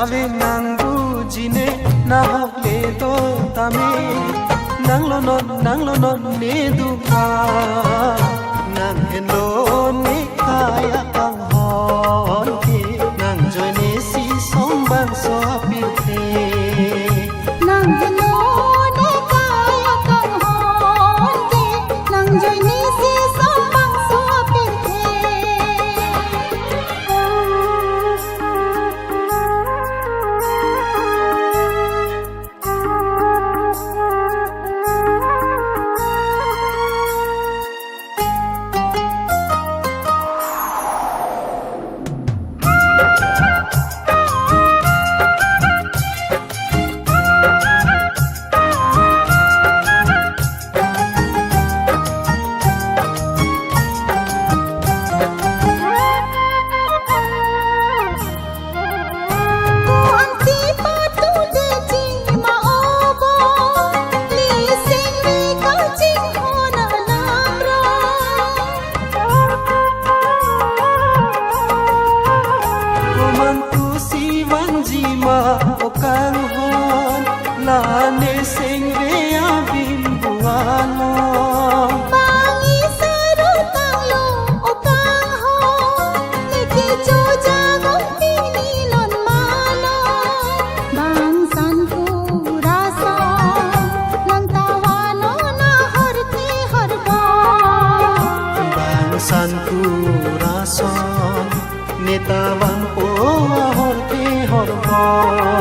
Cabe nanggu jine nahole do tame nanglo non ne duka nang hello ne kaya kang hon ke nang joy ne si song bang so pirte nang hello ne kaya kang hon ke nang joy ne si song bang so pirte Okang hon la ne sing re abim buano bangi saru tang lo okang hon ne ki chu jagong pini lon malo bang san pura sa lan tawano na har ke har ba bang san pura son netawan po hor ke hor ba